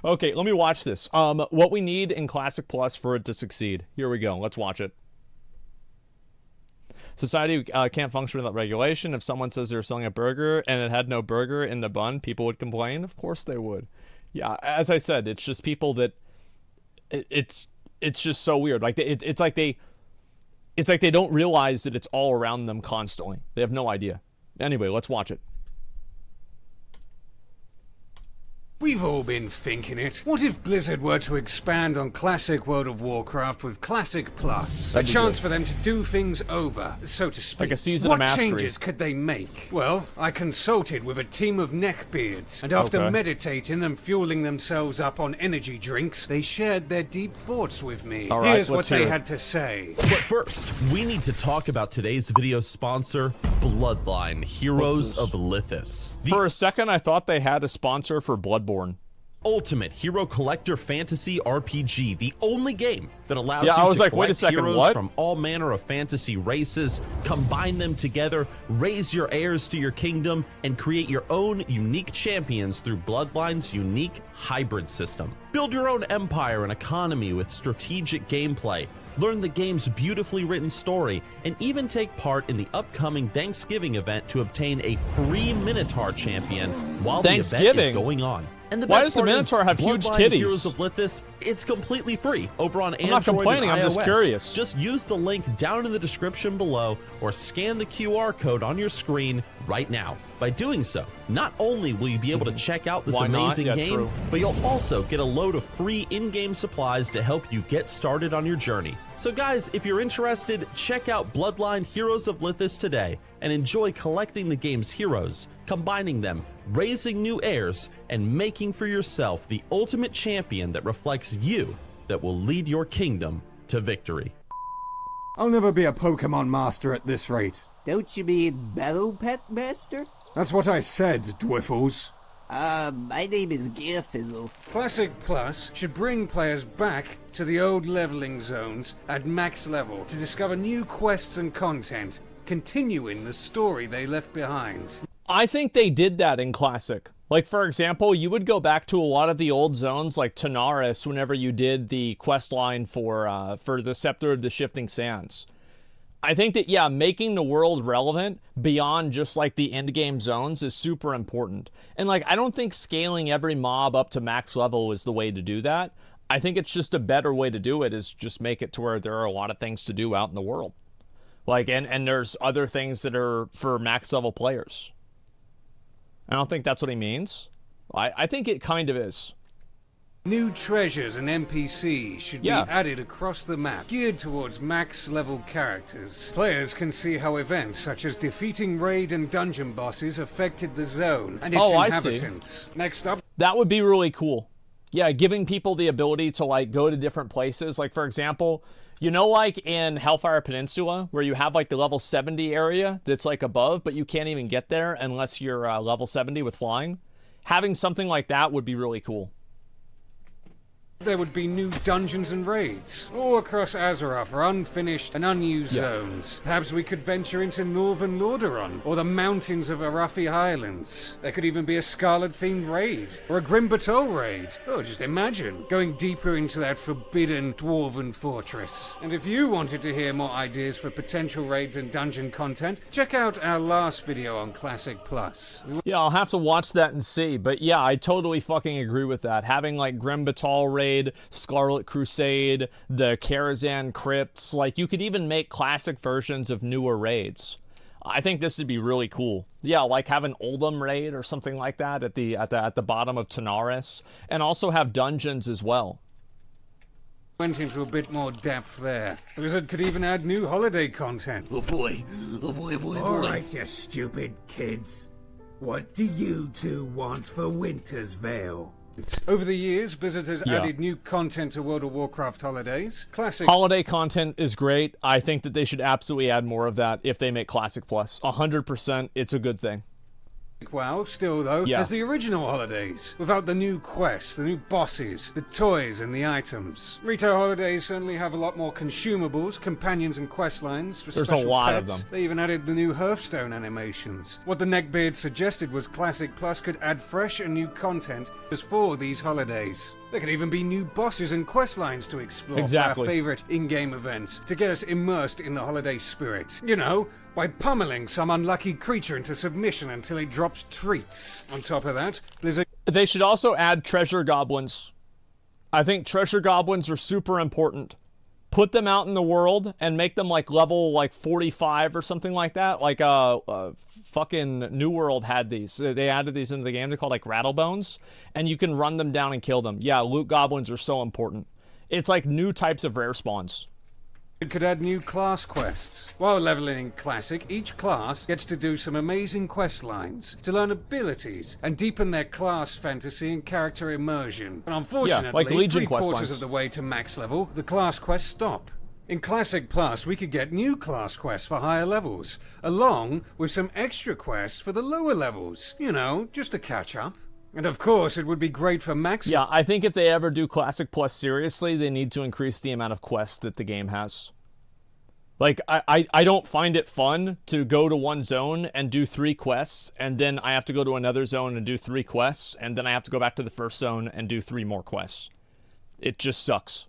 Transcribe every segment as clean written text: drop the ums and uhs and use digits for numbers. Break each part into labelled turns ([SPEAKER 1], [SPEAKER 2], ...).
[SPEAKER 1] Okay, let me watch this. What we need in Classic Plus for it to succeed. Here we go. Let's watch it. Society can't function without regulation. If someone says they're selling a burger and it had no burger in the bun, people would complain. Of course they would. Yeah, as I said, it's just people that it's just so weird. Like it's like they don't realize that it's all around them constantly. They have no idea. Anyway, let's watch it.
[SPEAKER 2] We've all been thinking it. What if Blizzard were to expand on classic World of Warcraft with Classic Plus? A chance for them to do things over, so to speak.
[SPEAKER 1] Like a season of mastery.
[SPEAKER 2] What changes could they make? Well, I consulted with a team of neckbeards, and after meditating and fueling themselves up on energy drinks, they shared their deep thoughts with me.
[SPEAKER 1] All right,
[SPEAKER 2] Here's what they
[SPEAKER 1] hear it.
[SPEAKER 2] had to say.
[SPEAKER 3] But first, we need to talk about today's video sponsor, Bloodline, Heroes of Lithis.
[SPEAKER 1] For a second, I thought they had a sponsor for Bloodborne.
[SPEAKER 3] Ultimate hero collector fantasy RPG, the only game that allows
[SPEAKER 1] Yeah,
[SPEAKER 3] you
[SPEAKER 1] I was
[SPEAKER 3] to
[SPEAKER 1] like, wait a
[SPEAKER 3] collect
[SPEAKER 1] second,
[SPEAKER 3] heroes
[SPEAKER 1] what?
[SPEAKER 3] from all manner of fantasy races, combine them together, raise your heirs to your kingdom, and create your own unique champions through Bloodline's unique hybrid system. Build your own empire and economy with strategic gameplay, learn the game's beautifully written story, and even take part in the upcoming Thanksgiving event to obtain a free Minotaur champion while the event is going on. And the
[SPEAKER 1] Why
[SPEAKER 3] best
[SPEAKER 1] does the
[SPEAKER 3] part
[SPEAKER 1] Minotaur
[SPEAKER 3] is,
[SPEAKER 1] have huge
[SPEAKER 3] Bloodline
[SPEAKER 1] titties?
[SPEAKER 3] Heroes of Lithis, it's completely free over on Android
[SPEAKER 1] not complaining,
[SPEAKER 3] and
[SPEAKER 1] I'm just
[SPEAKER 3] iOS.
[SPEAKER 1] curious.
[SPEAKER 3] Just use the link down in the description below or scan the QR code on your screen right now. By doing so, not only will you be able to check out this
[SPEAKER 1] Why not?
[SPEAKER 3] amazing
[SPEAKER 1] Yeah,
[SPEAKER 3] game,
[SPEAKER 1] true.
[SPEAKER 3] but you'll also get a load of free in-game supplies to help you get started on your journey. So guys, if you're interested, check out Bloodline Heroes of Lithis today and enjoy collecting the game's heroes, combining them, raising new heirs, and making for yourself the ultimate champion that reflects you, that will lead your kingdom to victory.
[SPEAKER 4] I'll never be a Pokemon master at this rate.
[SPEAKER 5] Don't you mean Battle Pet Master?
[SPEAKER 4] That's what I said, Dwiffles.
[SPEAKER 5] My name is Gearfizzle.
[SPEAKER 2] Classic Plus should bring players back to the old leveling zones at max level to discover new quests and content, continuing the story they left behind.
[SPEAKER 1] I think they did that in Classic. Like, for example, you would go back to a lot of the old zones, like Tanaris, whenever you did the quest line for the Scepter of the Shifting Sands. I think that, yeah, making the world relevant beyond just, like, the end-game zones is super important. And, like, I don't think scaling every mob up to max level is the way to do that. I think it's just a better way to do it is just make it to where there are a lot of things to do out in the world. Like, and there's other things that are for max level players. I don't think that's what he means. I think it kind of is.
[SPEAKER 2] New treasures and NPCs should be added across the map, geared towards max level characters. Players can see how events such as defeating raid and dungeon bosses affected the zone and its inhabitants. Next up,
[SPEAKER 1] that would be really cool. Yeah, giving people the ability to, like, go to different places. Like, for example, you know, like in Hellfire Peninsula, where you have, like, the level 70 area that's, like, above, but you can't even get there unless you're level 70 with flying? Having something like that would be really cool.
[SPEAKER 2] there would be new dungeons and raids, all across Azeroth for unfinished and unused zones. Perhaps we could venture into Northern Lordaeron, or the mountains of Arathi Highlands. There could even be a Scarlet-themed raid, or a Grim Batol raid. Oh, just imagine, going deeper into that forbidden Dwarven fortress. And if you wanted to hear more ideas for potential raids and dungeon content, check out our last video on Classic Plus.
[SPEAKER 1] Yeah, I'll have to watch that and see, but yeah, I totally fucking agree with that. Having like Grim Batol raid, Scarlet Crusade, the Karazhan crypts, like you could even make classic versions of newer raids. I think this would be really cool. Yeah, like have an Oldham raid or something like that at the bottom of Tanaris, and also have dungeons as well.
[SPEAKER 2] Went into a bit more depth there. Blizzard could even add new holiday content.
[SPEAKER 6] Oh boy, boy.
[SPEAKER 7] All right, you stupid kids. What do you two want for Winter's Veil?
[SPEAKER 2] Over the years, Blizzard has added new content to World of Warcraft holidays. Classic
[SPEAKER 1] holiday content is great. I think that they should absolutely add more of that if they make Classic Plus. 100%, it's a good thing.
[SPEAKER 2] WoW still, though,
[SPEAKER 1] Yeah.
[SPEAKER 2] as the original Holidays, without the new quests, the new bosses, the toys, and the items. Retail Holidays certainly have a lot more consumables, companions, and quest lines for
[SPEAKER 1] There's a
[SPEAKER 2] special
[SPEAKER 1] lot
[SPEAKER 2] pets.
[SPEAKER 1] of them.
[SPEAKER 2] They even added the new Hearthstone animations. What the Neckbeard suggested was Classic Plus could add fresh and new content just for these holidays. There could even be new bosses and quest lines to explore
[SPEAKER 1] Exactly.
[SPEAKER 2] for our favorite in-game events to get us immersed in the holiday spirit. You know, by pummeling some unlucky creature into submission until it drops treats. On top of that, Blizzard
[SPEAKER 1] They should also add treasure goblins. I think treasure goblins are super important. Put them out in the world and make them like level like 45 or something like that. Like fucking New World had these. They added these into the game. They're called like rattlebones, and you can run them down and kill them. Yeah, loot goblins are so important. It's like new types of rare spawns.
[SPEAKER 2] could add new class quests. While leveling in Classic, each class gets to do some amazing quest lines to learn abilities and deepen their class fantasy and character immersion. But unfortunately,
[SPEAKER 1] like Legion quest
[SPEAKER 2] three-quarters
[SPEAKER 1] lines.
[SPEAKER 2] of the way to max level, the class quests stop. In Classic Plus, we could get new class quests for higher levels, along with some extra quests for the lower levels. You know, just to catch up. And of course, it would be great for max.
[SPEAKER 1] Yeah, I think if they ever do Classic Plus seriously, they need to increase the amount of quests that the game has. Like, I don't find it fun to go to one zone and do 3 quests, and then I have to go to another zone and do 3 quests, and then I have to go back to the first zone and do 3 more quests. It just sucks.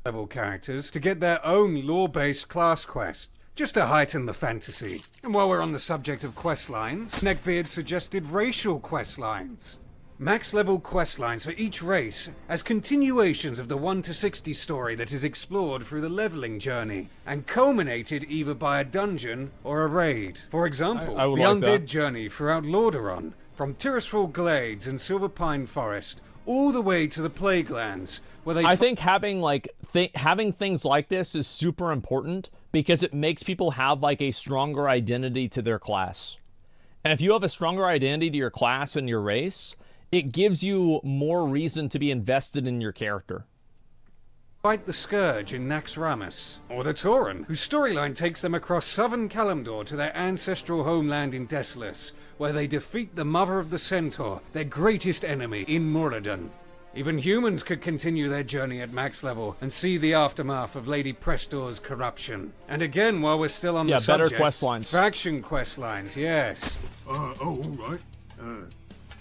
[SPEAKER 2] Level characters to get their own lore-based class quest, just to heighten the fantasy. And while we're on the subject of quest lines, Neckbeard suggested racial quest lines. Max level quest lines for each race as continuations of the 1 to 60 story that is explored through the leveling journey and culminated either by a dungeon or a raid. For example,
[SPEAKER 1] I would
[SPEAKER 2] the
[SPEAKER 1] like
[SPEAKER 2] Undead
[SPEAKER 1] that.
[SPEAKER 2] journey throughout Lordaeron, from Tirisfal Glades and Silverpine Forest, all the way to the Plaguelands, where they
[SPEAKER 1] I think having like having things like this is super important because it makes people have like a stronger identity to their class. And if you have a stronger identity to your class and your race, it gives you more reason to be invested in your character.
[SPEAKER 2] fight the Scourge in Naxxramas, or the Tauren, whose storyline takes them across southern Kalimdor to their ancestral homeland in Deslis, where they defeat the Mother of the Centaur, their greatest enemy, in Moradin. Even humans could continue their journey at max level and see the aftermath of Lady Prestor's corruption. And again, while we're still on
[SPEAKER 1] Yeah,
[SPEAKER 2] the subject,
[SPEAKER 1] better quest lines.
[SPEAKER 2] faction quest lines, yes.
[SPEAKER 7] All right.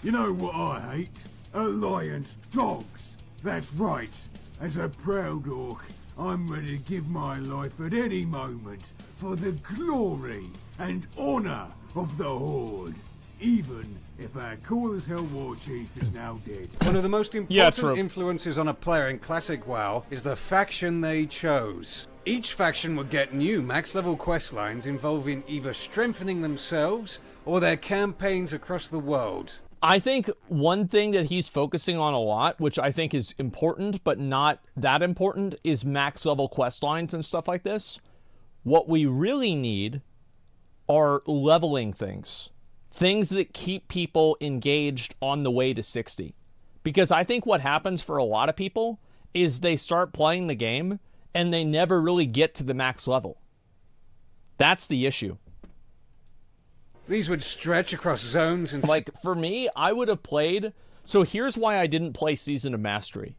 [SPEAKER 7] You know what I hate? Alliance dogs. That's right. As a proud orc, I'm ready to give my life at any moment for the glory and honor of the Horde. Even if our cool as hell war chief is now dead.
[SPEAKER 2] One of the most
[SPEAKER 1] Yeah,
[SPEAKER 2] important
[SPEAKER 1] true.
[SPEAKER 2] influences on a player in Classic WoW is the faction they chose. Each faction would get new max level quest lines involving either strengthening themselves or their campaigns across the world.
[SPEAKER 1] I think one thing that he's focusing on a lot, which I think is important but not that important, is max level quest lines and stuff like this. What we really need are leveling things. Things that keep people engaged on the way to 60. Because I think what happens for a lot of people is they start playing the game and they never really get to the max level. That's the issue.
[SPEAKER 2] These would stretch across zones and
[SPEAKER 1] Like, for me, I would have played... So here's why I didn't play Season of Mastery.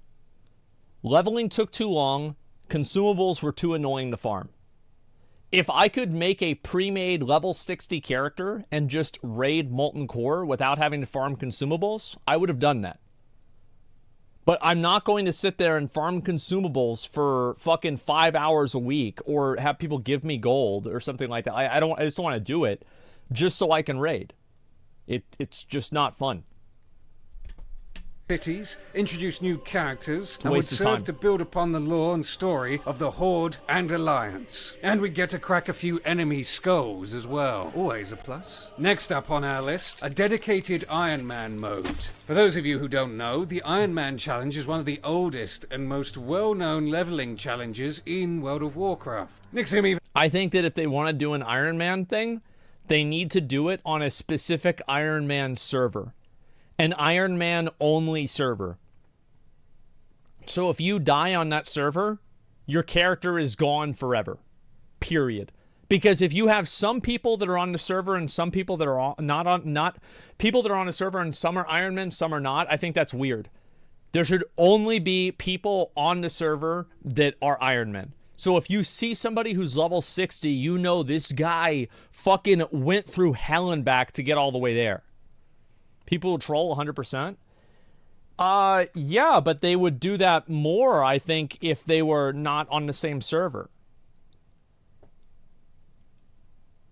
[SPEAKER 1] Leveling took too long. Consumables were too annoying to farm. If I could make a pre-made level 60 character and just raid Molten Core without having to farm consumables, I would have done that. But I'm not going to sit there and farm consumables for fucking 5 hours a week or have people give me gold or something like that. I just don't want to do it just so I can raid. It's just not fun.
[SPEAKER 2] cities, introduce new characters, and would
[SPEAKER 1] waste of
[SPEAKER 2] serve
[SPEAKER 1] time.
[SPEAKER 2] to build upon the lore and story of the Horde and Alliance. And we get to crack a few enemy skulls as well. Always a plus. Next up on our list, a dedicated Iron Man mode. For those of you who don't know, the Iron Man challenge is one of the oldest and most well-known leveling challenges in World of Warcraft. Nixim even
[SPEAKER 1] I think that if they want to do an Iron Man thing, they need to do it on a specific Iron Man server. An Iron Man only server. So if you die on that server, your character is gone forever. Period. Because if you have some people that are on the server and some people that are not people that are on a server and some are Iron Men, some are not, I think that's weird. There should only be people on the server that are Iron Men. So if you see somebody who's level 60, you know this guy fucking went through hell and back to get all the way there. People will troll 100%. Yeah, but they would do that more, I think, if they were not on the same server.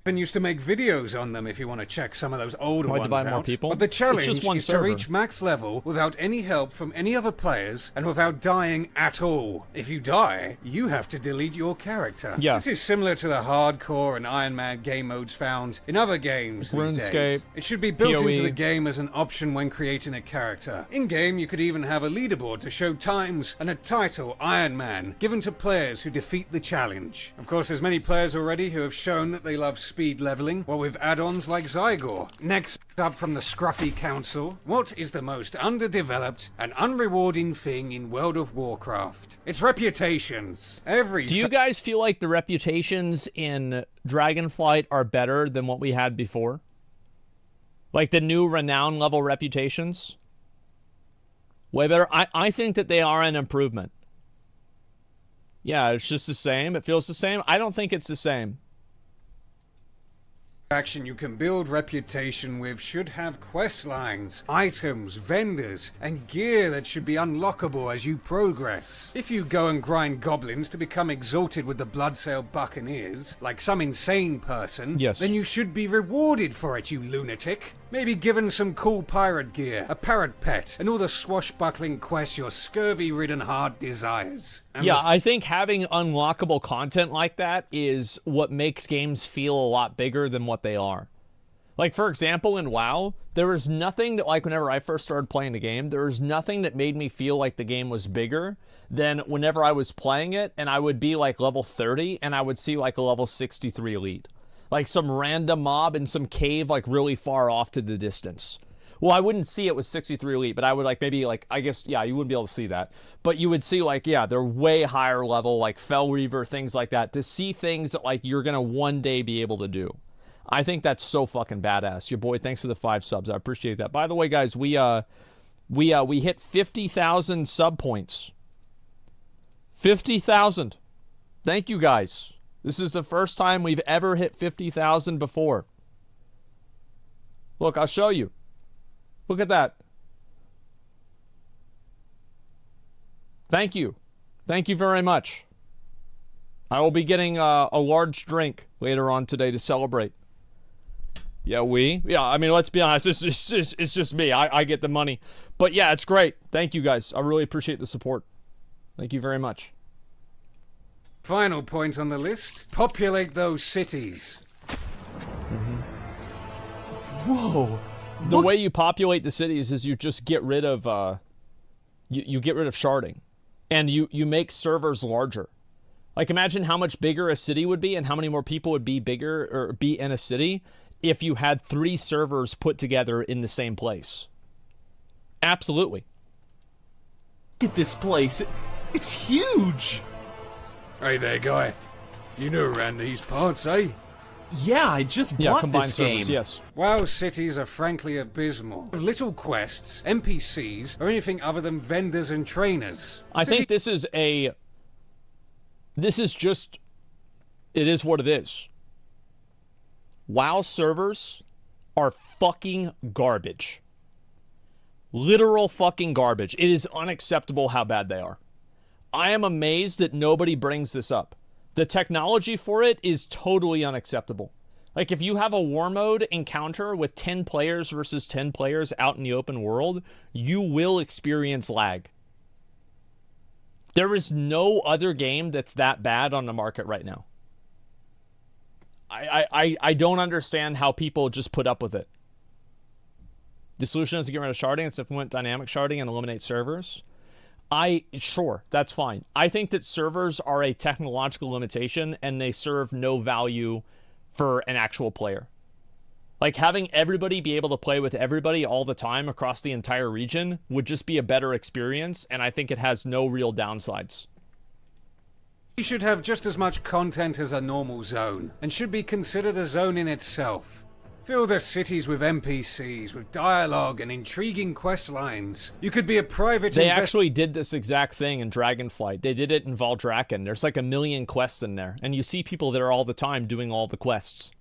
[SPEAKER 2] Used to make videos on them if you want to check some of those older ones
[SPEAKER 1] divide
[SPEAKER 2] out.
[SPEAKER 1] more people?
[SPEAKER 2] But the challenge
[SPEAKER 1] It's just one
[SPEAKER 2] is
[SPEAKER 1] server.
[SPEAKER 2] to reach max level without any help from any other players and without dying at all. If you die, you have to delete your character.
[SPEAKER 1] Yeah.
[SPEAKER 2] This is similar to the hardcore and Iron Man game modes found in other games these
[SPEAKER 1] RuneScape,
[SPEAKER 2] days. It should be built
[SPEAKER 1] PoE.
[SPEAKER 2] into the game as an option when creating a character. In-game, you could even have a leaderboard to show times and a title, Iron Man, given to players who defeat the challenge. Of course, there's many players already who have shown that they love speed leveling, well, with add-ons like Zygor. Next up from the Scruffy Council, what is the most underdeveloped and unrewarding thing in World of Warcraft? Its reputations.
[SPEAKER 1] Do you guys feel like the reputations in Dragonflight are better than what we had before? Like the new renown level reputations? Way better? I think that they are an improvement. Yeah, it's just the same. It feels the same. I don't think it's the same.
[SPEAKER 2] Action you can build reputation with should have quest lines, items, vendors, and gear that should be unlockable as you progress. If you go and grind goblins to become exalted with the Bloodsail Buccaneers, like some insane person,
[SPEAKER 1] Yes.
[SPEAKER 2] then you should be rewarded for it, you lunatic. Maybe given some cool pirate gear, a parrot pet, and all the swashbuckling quests your scurvy-ridden heart desires. And
[SPEAKER 1] Yeah, I think having unlockable content like that is what makes games feel a lot bigger than what they are. Like, for example, in WoW, there was nothing that, like, whenever I first started playing the game, there was nothing that made me feel like the game was bigger than whenever I was playing it and I would be, like, level 30 and I would see, like, a level 63 elite. Like, some random mob in some cave, like, really far off to the distance. Well, I wouldn't see it with 63 elite, but I would, like, maybe, like, I guess, yeah, you wouldn't be able to see that. But you would see, like, yeah, they're way higher level, like Fel Reaver, things like that, to see things that, like, you're gonna one day be able to do. I think that's so fucking badass. Your boy, thanks for the 5 subs. I appreciate that. By the way, guys, we hit 50,000 sub points. 50,000. Thank you, guys. This is the first time we've ever hit 50,000 before. Look, I'll show you. Look at that. Thank you. Thank you very much. I will be getting a large drink later on today to celebrate. Yeah, I mean, let's be honest. It's just me. I get the money. But yeah, it's great. Thank you, guys. I really appreciate the support. Thank you very much.
[SPEAKER 2] final point on the list, populate those cities.
[SPEAKER 1] Whoa. The way you populate the cities is you just get rid of you get rid of sharding, and you make servers larger. Like, imagine how much bigger a city would be and how many more people would be bigger or be in a city if you had 3 servers put together in the same place. Absolutely.
[SPEAKER 6] Look at this place. It's huge.
[SPEAKER 2] Hey there, guy. You know around these parts, eh?
[SPEAKER 6] Yeah, I just bought
[SPEAKER 1] combined
[SPEAKER 6] this
[SPEAKER 1] servers,
[SPEAKER 6] game.
[SPEAKER 1] yes.
[SPEAKER 2] WoW cities are frankly abysmal. Little quests, NPCs, or anything other than vendors and trainers.
[SPEAKER 1] I think this is just, it is what it is. WoW servers are fucking garbage. Literal fucking garbage. It is unacceptable how bad they are. I am amazed that nobody brings this up. The technology for it is totally unacceptable. Like, if you have a war mode encounter with 10 players versus 10 players out in the open world, you will experience lag. There is no other game that's that bad on the market right now. I don't understand how people just put up with it. The solution is to get rid of sharding and implement dynamic sharding and eliminate servers. Sure, that's fine. I think that servers are a technological limitation and they serve no value for an actual player. Like, having everybody be able to play with everybody all the time across the entire region would just be a better experience, and I think it has no real downsides.
[SPEAKER 2] should have just as much content as a normal zone, and should be considered a zone in itself. Fill the cities with NPCs, with dialogue and intriguing quest lines. You could be a private
[SPEAKER 1] They actually did this exact thing in Dragonflight. They did it in Valdrakken. There's like 1 million quests in there, and you see people there all the time doing all the quests.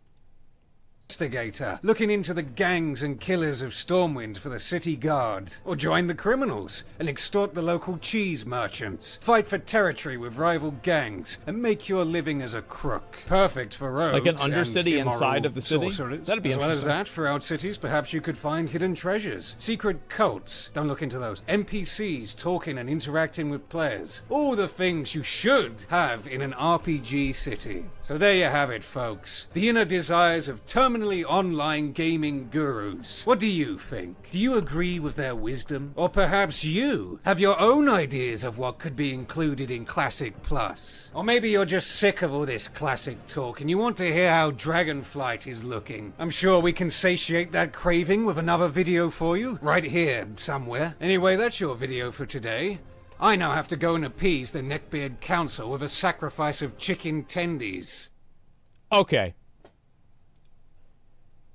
[SPEAKER 2] investigator, looking into the gangs and killers of Stormwind for the city guard. Or join the criminals and extort the local cheese merchants. Fight for territory with rival gangs and make your living as a crook. Perfect for rogues
[SPEAKER 1] Like an
[SPEAKER 2] and
[SPEAKER 1] undercity
[SPEAKER 2] immoral
[SPEAKER 1] inside of the city?
[SPEAKER 2] sorcerers.
[SPEAKER 1] That'd be
[SPEAKER 2] as well as
[SPEAKER 1] interesting.
[SPEAKER 2] that, throughout cities, perhaps you could find hidden treasures, secret cults. Don't look into those. NPCs talking and interacting with players. All the things you should have in an RPG city. So there you have it, folks. The inner desires of terminally online gaming gurus. What do you think? Do you agree with their wisdom? Or perhaps you have your own ideas of what could be included in Classic Plus? Or maybe you're just sick of all this classic talk and you want to hear how Dragonflight is looking. I'm sure we can satiate that craving with another video for you, right here somewhere. Anyway, that's your video for today. I now have to go and appease the Neckbeard Council with a sacrifice of chicken tendies.
[SPEAKER 1] Okay.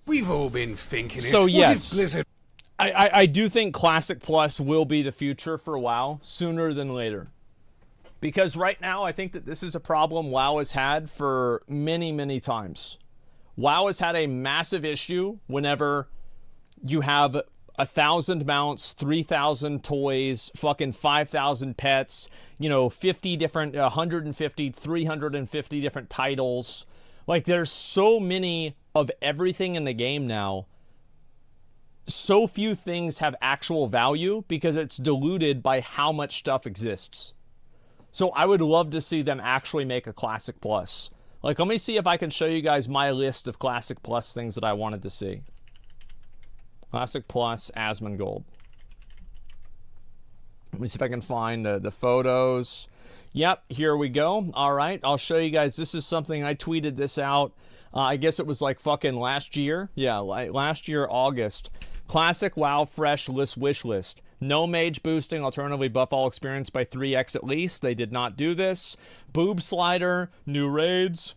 [SPEAKER 2] We've all been thinking it.
[SPEAKER 1] So,
[SPEAKER 2] What if
[SPEAKER 1] yes.
[SPEAKER 2] Blizzard
[SPEAKER 1] I do think Classic Plus will be the future for WoW sooner than later. Because right now, I think that this is a problem WoW has had for many, many times. WoW has had a massive issue whenever you have 1,000 mounts, 3,000 toys, fucking 5,000 pets, 50 different, 150, 350 different titles. Like, there's so many of everything in the game now. So few things have actual value because it's diluted by how much stuff exists. So I would love to see them actually make a Classic Plus. Like, let me see if I can show you guys my list of Classic Plus things that I wanted to see. Classic Plus, Asmongold. Let me see if I can find the photos. Yep, here we go. All right, I'll show you guys. This is something, I tweeted this out. I guess it was like fucking last year. Yeah, like last year, August. Classic WoW Fresh List Wish List. No mage boosting, alternatively buff all experience by 3x at least. They did not do this. Boob Slider, new raids.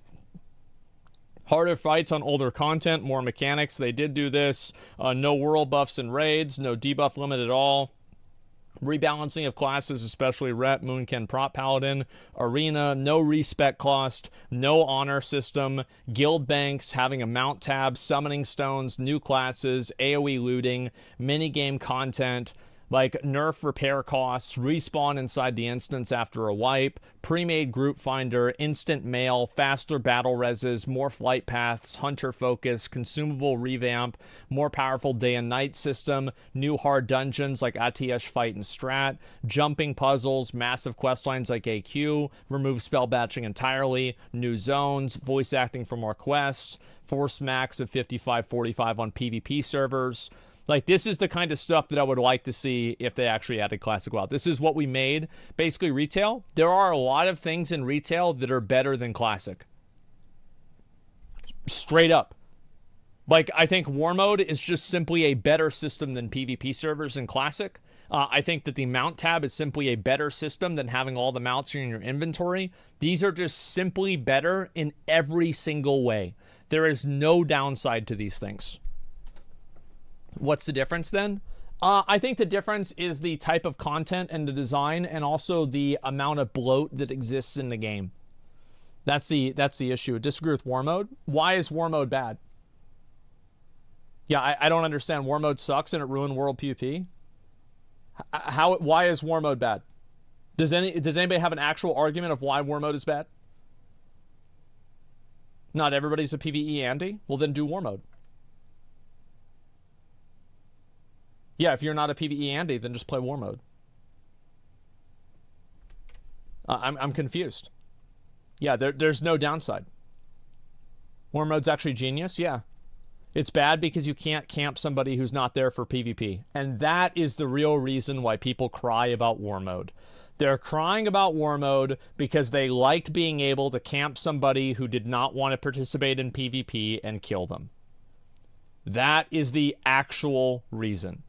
[SPEAKER 1] Harder fights on older content, more mechanics. They did do this. No world buffs and raids. No debuff limit at all. Rebalancing of classes, especially Rep, Moonken, Prop Paladin, Arena, no respec cost, no honor system, guild banks, having a mount tab, summoning stones, new classes, AoE looting, minigame content, like nerf repair costs, respawn inside the instance after a wipe, pre-made group finder, instant mail, faster battle reses, more flight paths, hunter focus, consumable revamp, more powerful day and night system, new hard dungeons like ATS fight and strat, jumping puzzles, massive quest lines like AQ, remove spell batching entirely, new zones, voice acting for more quests, force max of 55-45 on PvP servers. Like, this is the kind of stuff that I would like to see if they actually added Classic WoW. This is what we made. Basically, retail. There are a lot of things in retail that are better than Classic. Straight up. Like, I think War Mode is just simply a better system than PvP servers in Classic. I think that the mount tab is simply a better system than having all the mounts in your inventory. These are just simply better in every single way. There is no downside to these things. What's the difference then? I think the difference is the type of content and the design, and also the amount of bloat that exists in the game. That's the issue. I disagree with War Mode. Why is War Mode bad? Yeah, I don't understand. War Mode sucks and it ruined World PvP. Why is War Mode bad? Does anybody have an actual argument of why War Mode is bad? Not everybody's a PvE Andy? Well, then do War Mode. Yeah, if you're not a PvE Andy, then just play War Mode. I'm confused. Yeah, there's no downside. War Mode's actually genius, yeah. It's bad because you can't camp somebody who's not there for PvP. And that is the real reason why people cry about War Mode. They're crying about War Mode because they liked being able to camp somebody who did not want to participate in PvP and kill them. That is the actual reason.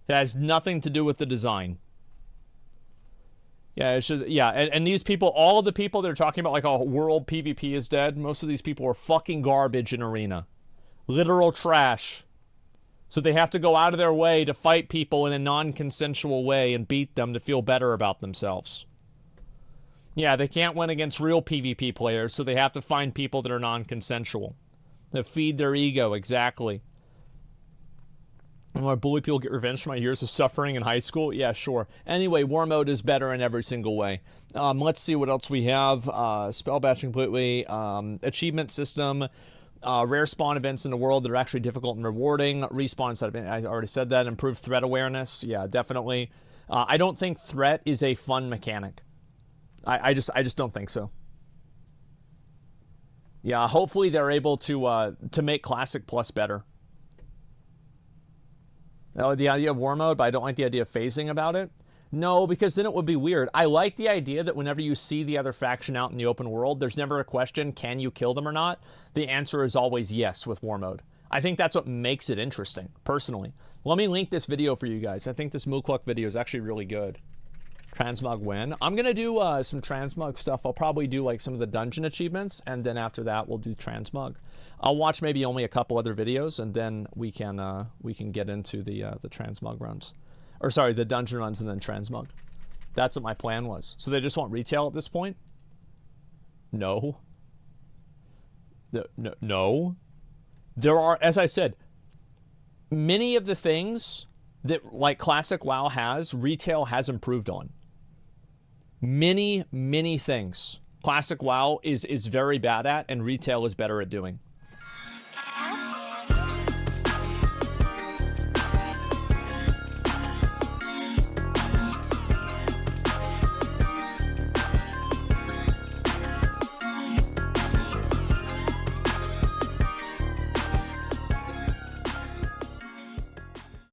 [SPEAKER 1] It has nothing to do with the design. Yeah, it's just, yeah, and these people, all of the people that are talking about like, oh, world PvP is dead, most of these people are fucking garbage in Arena. Literal trash. So they have to go out of their way to fight people in a non-consensual way and beat them to feel better about themselves. Yeah, they can't win against real PvP players, so they have to find people that are non-consensual. That feed their ego, exactly. Why bully people get revenge for my years of suffering in high school? Yeah, sure. Anyway, war mode is better in every single way. Let's see what else we have. Spell batching completely. Achievement system. Rare spawn events in the world that are actually difficult and rewarding. Respawn, I already said that. Improved threat awareness. Yeah, definitely. I don't think threat is a fun mechanic. I just don't think so. Yeah, hopefully they're able to make Classic Plus better. The idea of war mode, but I don't like the idea of phasing about it. No, because then it would be weird. I like the idea that whenever you see the other faction out in the open world, there's never a question, can you kill them or not? The answer is always yes with war mode. I think that's what makes it interesting, personally. Let me link this video for you guys. I think this Mookluck video is actually really good. Transmog win. I'm going to do some transmog stuff. I'll probably do like some of the dungeon achievements, and then after that we'll do transmog. I'll watch maybe only a couple other videos, and then we can get into the transmog runs. Or sorry, the dungeon runs and then transmog. That's what my plan was. So they just want retail at this point? No. No. There are, as I said, many of the things that like Classic WoW has, retail has improved on. Many things Classic WoW is very bad at, and retail is better at doing.